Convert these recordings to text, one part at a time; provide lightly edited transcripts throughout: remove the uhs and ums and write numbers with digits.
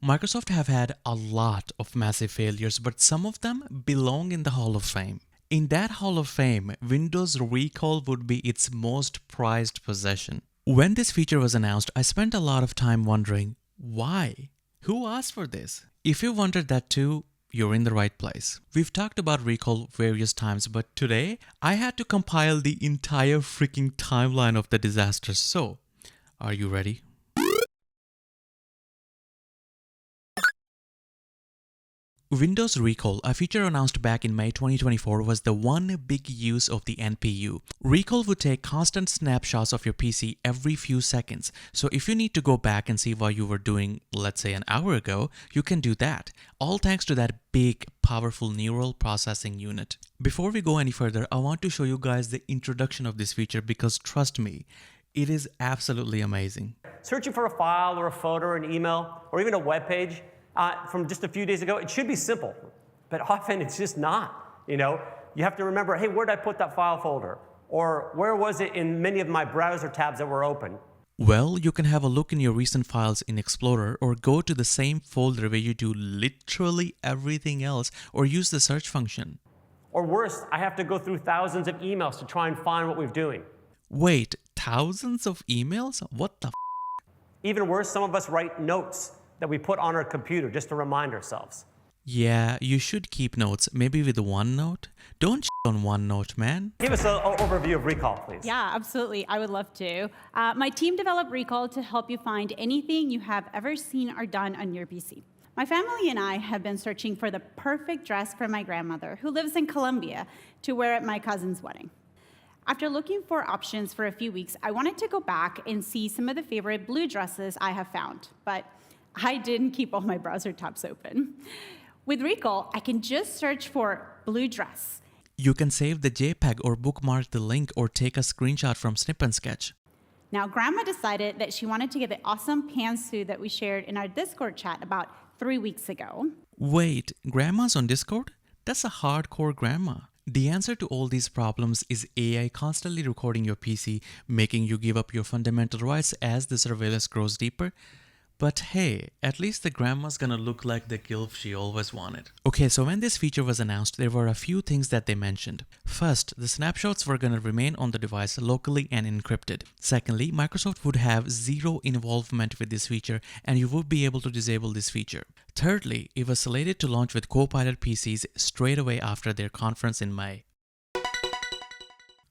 Microsoft have had a lot of massive failures, but some of them belong in the Hall of Fame. In that Hall of Fame, Windows Recall would be its most prized possession. When this feature was announced, I spent a lot of time wondering, why? Who asked for this? If you wondered that too, you're in the right place. We've talked about recall various times, but today I had to compile the entire freaking timeline of the disaster. So, are you ready? Windows Recall, a feature announced back in May 2024, was the one big use of the NPU. Recall would take constant snapshots of your PC every few seconds. So if you need to go back and see what you were doing, let's say an hour ago, you can do that. All thanks to that big, powerful neural processing unit. Before we go any further, I want to show you guys the introduction of this feature because trust me, it is absolutely amazing. Searching for a file or a photo or an email or even a web page from just a few days ago, it should be simple, but often it's just not. You have to remember, hey, where did I put that file folder? Or where was it in many of my browser tabs that were open? Well, you can have a look in your recent files in Explorer or go to the same folder where you do literally everything else or use the search function. Or worse, I have to go through thousands of emails to try and find what we're doing. Wait, thousands of emails? What the f? Even worse, some of us write notes that we put on our computer just to remind ourselves. Yeah, you should keep notes, maybe with OneNote. Don't on OneNote, man. Give us an overview of Recall, please. Yeah, absolutely. I would love to. My team developed Recall to help you find anything you have ever seen or done on your PC. My family and I have been searching for the perfect dress for my grandmother, who lives in Colombia, to wear at my cousin's wedding. After looking for options for a few weeks, I wanted to go back and see some of the favorite blue dresses I have found, but I didn't keep all my browser tabs open. With Recall, I can just search for blue dress. You can save the JPEG or bookmark the link or take a screenshot from Snip and Sketch. Now, Grandma decided that she wanted to get the awesome pantsuit that we shared in our Discord chat about 3 weeks ago. Wait, Grandma's on Discord? That's a hardcore grandma. The answer to all these problems is AI constantly recording your PC, making you give up your fundamental rights as the surveillance grows deeper. But hey, at least the grandma's gonna look like the gilf she always wanted. Okay, so when this feature was announced, there were a few things that they mentioned. First, the snapshots were gonna remain on the device locally and encrypted. Secondly, Microsoft would have zero involvement with this feature and you would be able to disable this feature. Thirdly, it was slated to launch with Copilot PCs straight away after their conference in May.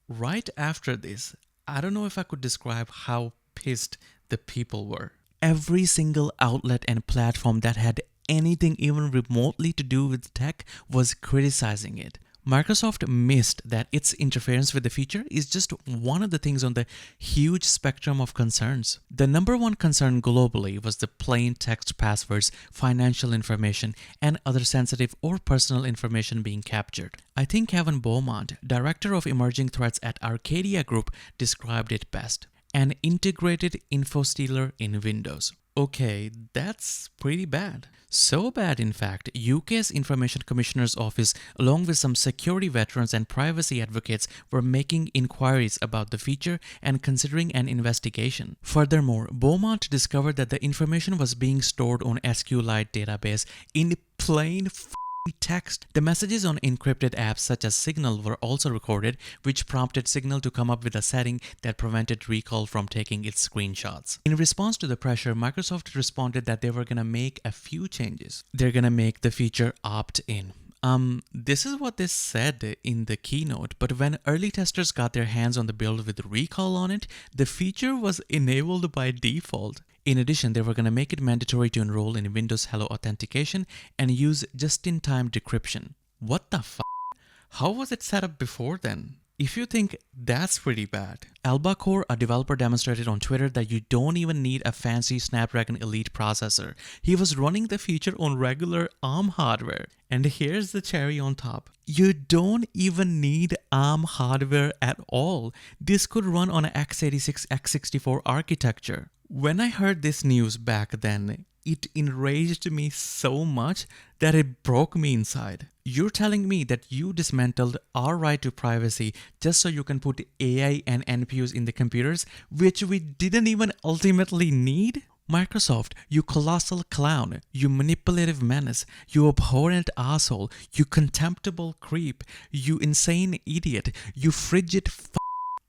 Right after this, I don't know if I could describe how pissed the people were. Every single outlet and platform that had anything even remotely to do with tech was criticizing it. Microsoft missed that its interference with the feature is just one of the things on the huge spectrum of concerns. The number one concern globally was the plain text passwords, financial information, and other sensitive or personal information being captured. I think Kevin Beaumont, director of emerging threats at Arcadia Group, described it best. An integrated info stealer in Windows. Okay, that's pretty bad. So bad, in fact, UK's Information Commissioner's Office, along with some security veterans and privacy advocates, were making inquiries about the feature and considering an investigation. Furthermore, Beaumont discovered that the information was being stored on SQLite database in plain text. The messages on encrypted apps such as Signal were also recorded, which prompted Signal to come up with a setting that prevented Recall from taking its screenshots. In response to the pressure, Microsoft responded that they were gonna make a few changes. They're gonna make the feature opt-in. This is what they said in the keynote, but when early testers got their hands on the build with Recall on it, the feature was enabled by default. In addition, they were going to make it mandatory to enroll in Windows Hello Authentication and use just-in-time decryption. What the f***? How was it set up before then? If you think that's pretty bad. Albacore, a developer, demonstrated on Twitter that you don't even need a fancy Snapdragon Elite processor. He was running the feature on regular ARM hardware. And here's the cherry on top. You don't even need ARM hardware at all. This could run on an x86, x64 architecture. When I heard this news back then, it enraged me so much that it broke me inside. You're telling me that you dismantled our right to privacy just so you can put AI and NPUs in the computers, which we didn't even ultimately need? Microsoft, you colossal clown, you manipulative menace, you abhorrent asshole, you contemptible creep, you insane idiot, you frigid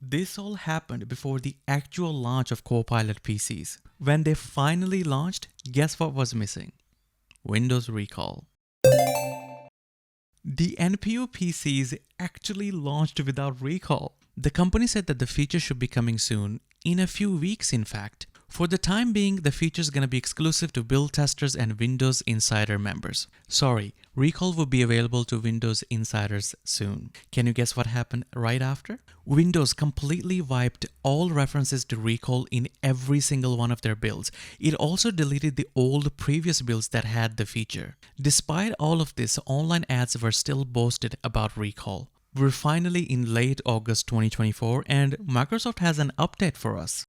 This all happened before the actual launch of Copilot PCs. When they finally launched, guess what was missing? Windows recall. The NPU PCs actually launched without recall. The company said that the feature should be coming soon, in a few weeks in fact. For the time being, the feature is going to be exclusive to build testers and Windows Insider members. Sorry, recall will be available to Windows Insiders soon. Can you guess what happened right after? Windows completely wiped all references to recall in every single one of their builds. It also deleted the old previous builds that had the feature. Despite all of this, online ads were still boasted about recall. We're finally in late August 2024 and Microsoft has an update for us.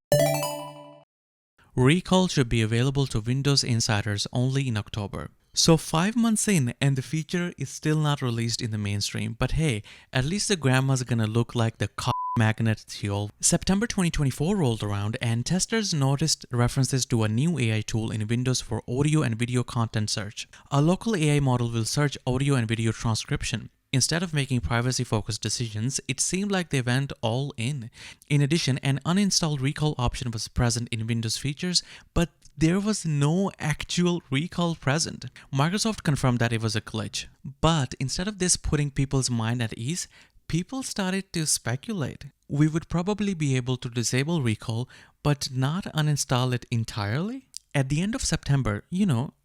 Recall should be available to Windows Insiders only in October. So 5 months in and the feature is still not released in the mainstream, but hey, at least the grandma's gonna look like the magnet fuel. September 2024 rolled around and testers noticed references to a new AI tool in Windows for audio and video content search. A local AI model will search audio and video transcription. Instead of making privacy-focused decisions, it seemed like they went all in. In addition, an uninstall recall option was present in Windows features, but there was no actual recall present. Microsoft confirmed that it was a glitch. But instead of this putting people's mind at ease, people started to speculate. We would probably be able to disable recall, but not uninstall it entirely? At the end of September,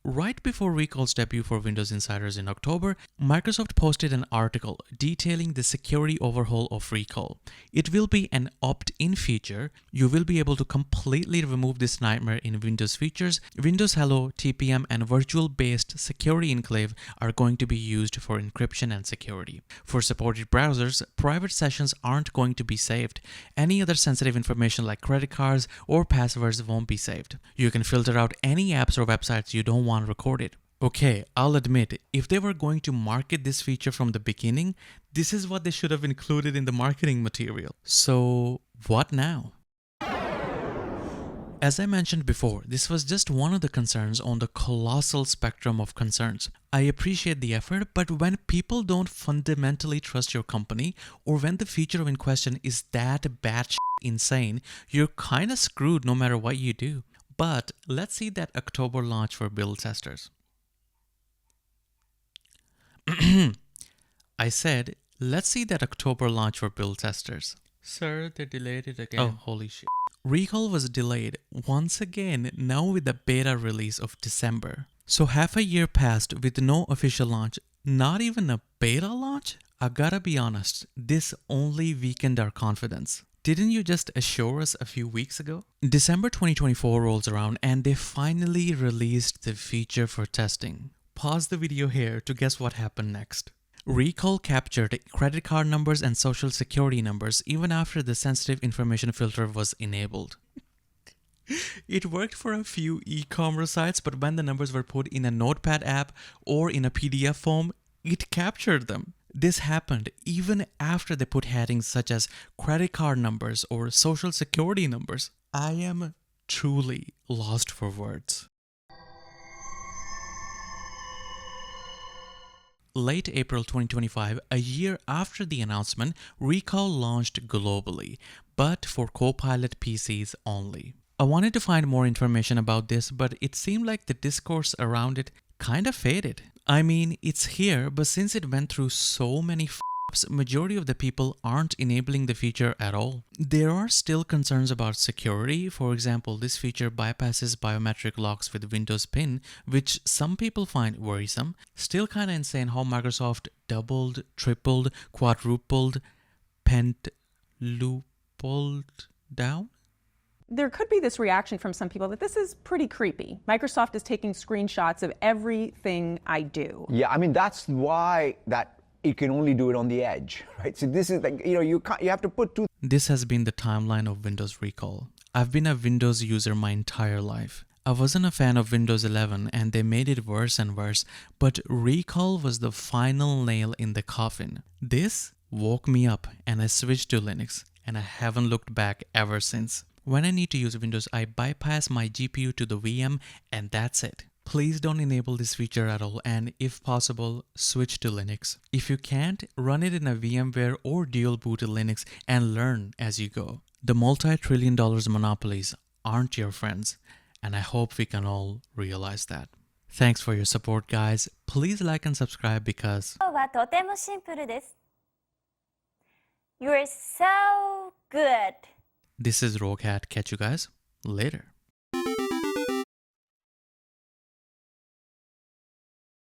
right before recall's debut for Windows Insiders in October, Microsoft posted an article detailing the security overhaul of recall. It will be an opt-in feature. You will be able to completely remove this nightmare in Windows features. Windows Hello, TPM, and virtual-based security enclave are going to be used for encryption and security. For supported browsers, private sessions aren't going to be saved. Any other sensitive information like credit cards or passwords won't be saved. You can filter out any apps or websites you don't want recorded. Okay, I'll admit, if they were going to market this feature from the beginning, this is what they should have included in the marketing material. So, what now? As I mentioned before, this was just one of the concerns on the colossal spectrum of concerns. I appreciate the effort, but when people don't fundamentally trust your company, or when the feature in question is that batshit insane, you're kinda screwed no matter what you do. But let's see that October launch for build testers. I said, let's see that October launch for build testers. Sir, they delayed it again. Oh, holy shit. Recall was delayed once again, now with the beta release of December. So half a year passed with no official launch, not even a beta launch? I gotta be honest, this only weakened our confidence. Didn't you just assure us a few weeks ago? December 2024 rolls around and they finally released the feature for testing. Pause the video here to guess what happened next. Recall captured credit card numbers and social security numbers even after the sensitive information filter was enabled. It worked for a few e-commerce sites, but when the numbers were put in a Notepad app or in a PDF form, it captured them. This happened even after they put headings such as credit card numbers or social security numbers. I am truly lost for words. Late April 2025, a year after the announcement, Recall launched globally, but for Copilot PCs only. I wanted to find more information about this, but it seemed like the discourse around it kind of faded. I mean, it's here, but since it went through so many f***ups, majority of the people aren't enabling the feature at all. There are still concerns about security. For example, this feature bypasses biometric locks with Windows PIN, which some people find worrisome. Still kinda insane how Microsoft doubled, tripled, quadrupled, pentloopled down. There could be this reaction from some people that this is pretty creepy. Microsoft is taking screenshots of everything I do. Yeah, I mean, that's why that it can only do it on the edge, right? So this is like, you have to put two. This has been the timeline of Windows Recall. I've been a Windows user my entire life. I wasn't a fan of Windows 11 and they made it worse and worse, but Recall was the final nail in the coffin. This woke me up and I switched to Linux and I haven't looked back ever since. When I need to use Windows, I bypass my GPU to the VM and that's it. Please don't enable this feature at all, and if possible, switch to Linux. If you can't, run it in a VMware or dual booted Linux and learn as you go. The multi-trillion dollars monopolies aren't your friends, and I hope we can all realize that. Thanks for your support, guys. Please like and subscribe because 今日はとてもシンプルです。You're so good. this is Rogat. Catch you guys later.